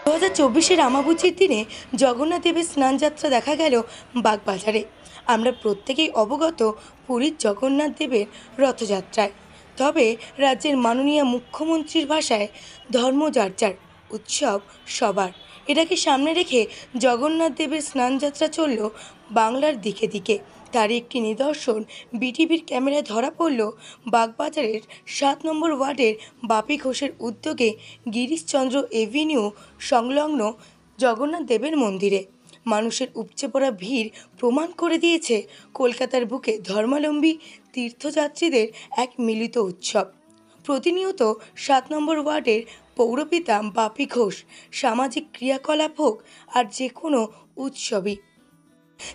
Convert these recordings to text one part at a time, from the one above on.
2024 আমাবুচির দিনে জগন্নাথ দেবের স্নানযাত্রা দেখা গেল বাগবাজারে। আমরা প্রত্যেকেই অবগত পুরীর জগন্নাথ দেবের রথযাত্রায়। তবে রাজ্যের মাননীয় মুখ্যমন্ত্রীর ভাষায় ধর্ম যার যার, উৎসব সবার। এটাকে সামনে রেখে জগন্নাথ দেবের স্নানযাত্রা চলল বাংলার দিকে দিকে। তারই একটি নিদর্শন বিটিভির ক্যামেরায় ধরা পড়ল বাগবাজারের 7 নম্বর ওয়ার্ডের বাপি ঘোষের উদ্যোগে গিরিশচন্দ্র এভিনিউ সংলগ্ন জগন্নাথ দেবের মন্দিরে। মানুষের উপচে পড়া ভিড় প্রমাণ করে দিয়েছে কলকাতার বুকে ধর্মাবলম্বী তীর্থযাত্রীদের এক মিলিত উৎসব। প্রতিনিয়ত 7 নম্বর ওয়ার্ডের পৌরপিতা বাপি ঘোষ সামাজিক ক্রিয়াকলাপ হোক আর যে কোনো উৎসবই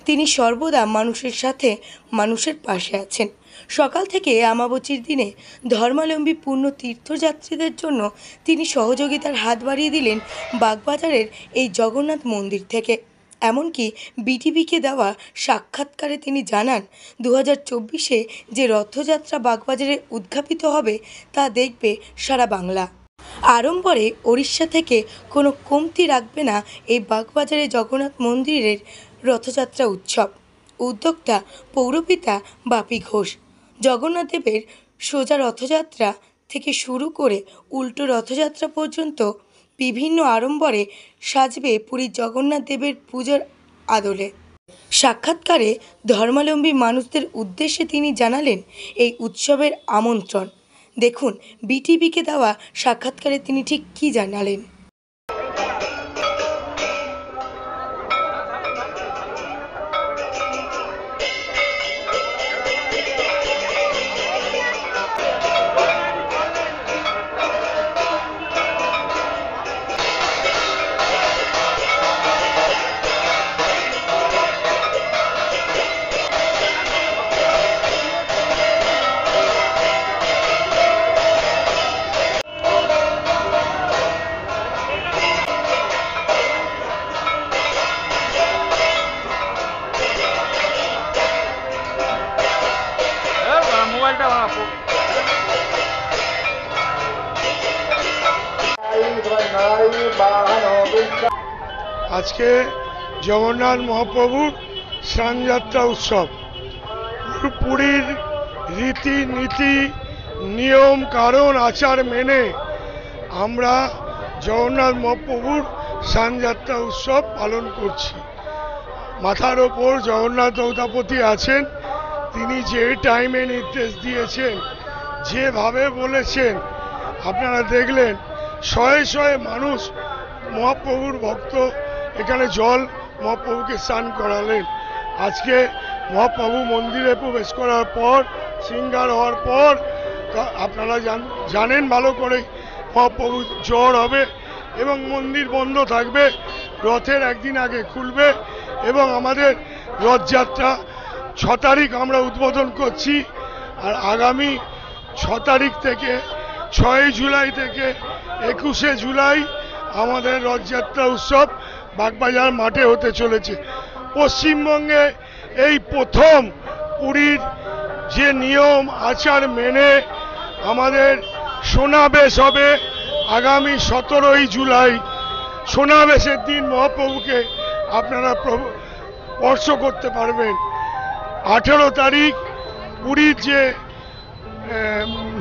তিনি সর্বদা মানুষের সাথে, মানুষের পাশে আছেন। সকাল থেকে আমাবুচির দিনে ধর্মাবলম্বী পূর্ণ তীর্থযাত্রীদের জন্য তিনি সহযোগিতার হাত বাড়িয়ে দিলেন বাগবাজারের এই জগন্নাথ মন্দির থেকে। এমনকি বিটিভিকে দেওয়া সাক্ষাৎকারে তিনি জানান 2024-এ যে রথযাত্রা বাগবাজারে উদ্যাপিত হবে তা দেখবে সারা বাংলা। আড়ম্বরে ওড়িশা থেকে কোনো কমতি রাখবে না এই বাগবাজারে জগন্নাথ মন্দিরের রথযাত্রা উৎসব। উদ্যোক্তা পৌরপিতা বাপি ঘোষ। জগন্নাথ দেবের সোজা রথযাত্রা থেকে শুরু করে উল্টো রথযাত্রা পর্যন্ত বিভিন্ন আড়ম্বরে সাজবে পুরীর জগন্নাথ দেবের পুজোর আদলে। সাক্ষাৎকারে ধর্মাবলম্বী মানুষদের উদ্দেশ্যে তিনি জানালেন এই উৎসবের আমন্ত্রণ। দেখুন বিটিভিকে দেওয়া সাক্ষাৎকারে তিনি ঠিক কী জানালেন। আজকে জগন্নাথ মহাপ্রভুর স্নানযাত্রা উৎসব। পুরীর রীতি নীতি নিয়ম কারণ আচার মেনে আমরা জগন্নাথ মহাপ্রভুর স্নানযাত্রা উৎসব পালন করছি। মাথার ওপর জগন্নাথ দৌতাপতি আছেন, তিনি যে টাইমে নির্দেশ দিয়েছেন, যেভাবে বলেছেন, আপনারা দেখলেন শয়ে শয়ে মানুষ মহাপ্রভুর ভক্ত এখানে জল মহাপ্রভুকে স্নান করালেন। আজকে মহাপ্রভু মন্দিরে প্রবেশ করার পর, শৃঙ্গার হওয়ার পর আপনারা জানেন ভালো করে মহাপ্রভু জ্বর হবে এবং মন্দির বন্ধ থাকবে। রথের একদিন আগে খুলবে এবং আমাদের রথযাত্রা 6 তারিখ আমরা উদ্বোধন করছি। আর আগামী 6 তারিখ থেকে 6 জুলাই থেকে 21শে জুলাই আমাদের রথযাত্রা উৎসব বাগবাজার মাঠে হতে চলেছে। পশ্চিমবঙ্গে এই প্রথম পুরীর যে নিয়ম আচার মেনে আমাদের সোনাবেশ হবে আগামী 17ই জুলাই। সোনাবেশের দিন মহাপ্রভুকে আপনারা স্পর্শ করতে পারবেন। 18 তারিখ পুরীর যে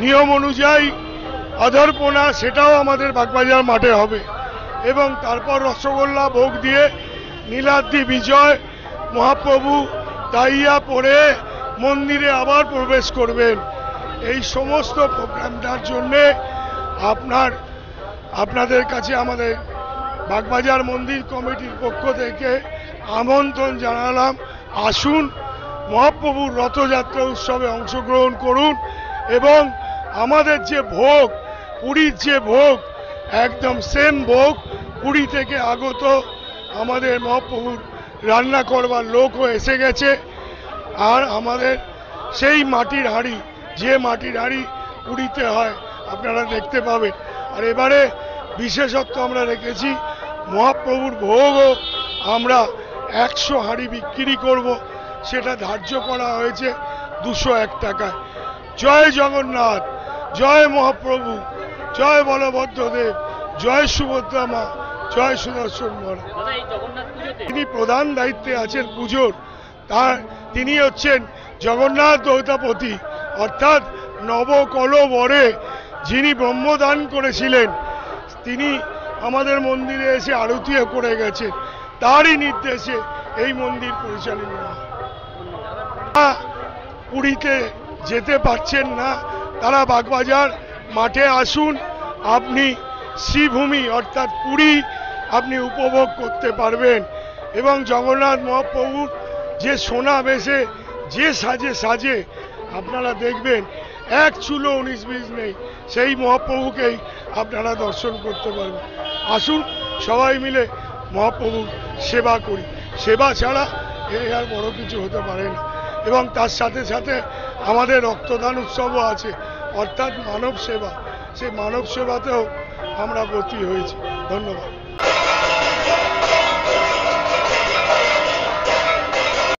নিয়ম অনুযায়ী অধরপনা, সেটাও আমাদের বাগবাজার মাঠে হবে এবং তারপর রসগোল্লা ভোগ দিয়ে নীলাদ্রি বিজয় মহাপ্রভু তাইয়া পরে মন্দিরে আবার প্রবেশ করবেন। এই সমস্ত প্রোগ্রামটার জন্যে আপনাদের কাছে আমাদের বাগবাজার মন্দির কমিটির পক্ষ থেকে আমন্ত্রণ জানালাম, আসুন মহাপ্রভুর রথযাত্রা উৎসবে অংশগ্রহণ করুন এবং আমাদের যে ভোগ, পুরীর যে ভোগ, একদম সেম ভোগ পুরী থেকে আগত আমাদের মহাপ্রভুর রান্না করবার লোকও এসে গেছে। আর আমাদের সেই মাটির হাঁড়ি, যে মাটির হাঁড়ি পুরীতে হয়, আপনারা দেখতে পাবেন। আর এবারে বিশেষত্ব আমরা রেখেছি, মহাপ্রভুর ভোগও আমরা 100 হাঁড়ি বিক্রি করব, সেটা ধার্য করা হয়েছে 201 টাকায়। জয় জগন্নাথ, জয় মহাপ্রভু, জয় বলভদ্রদেব, জয় সুভদ্রা মা, জয় সুদর্শন মহারাজ। তিনি প্রধান দায়িত্বে আছেন পুজোর, তার তিনি হচ্ছেন জগন্নাথ দৈতাপতি, অর্থাৎ নবকলবরে যিনি ব্রহ্মদান করেছিলেন, তিনি আমাদের মন্দিরে এসে আরতিও করে গেছেন, তারই নির্দেশে এই মন্দির পরিচালিত হয়। পুরীতে যেতে পারছেন না, তারা বাগবাজার মাঠে আসুন, আপনি শ্রীভূমি অর্থাৎ পুরী আপনি উপভোগ করতে পারবেন। এবং জগন্নাথ মহাপ্রভুর যে সোনা বেশে যে সাজে সাজে আপনারা দেখবেন, এক চুলো 19-20 নেই, সেই মহাপ্রভুকেই আপনারা দর্শন করতে পারবেন। আসুন সবাই মিলে মহাপ্রভুর সেবা করি, সেবা ছাড়া এই আর বড় কিছু হতে পারে না। এবং তার সাথে সাথে আমাদের রক্তদান উৎসবও আছে, অর্থাৎ মানব সেবা, সেই মানব সেবাতেও আমরা ব্রতী হয়েছি। ধন্যবাদ।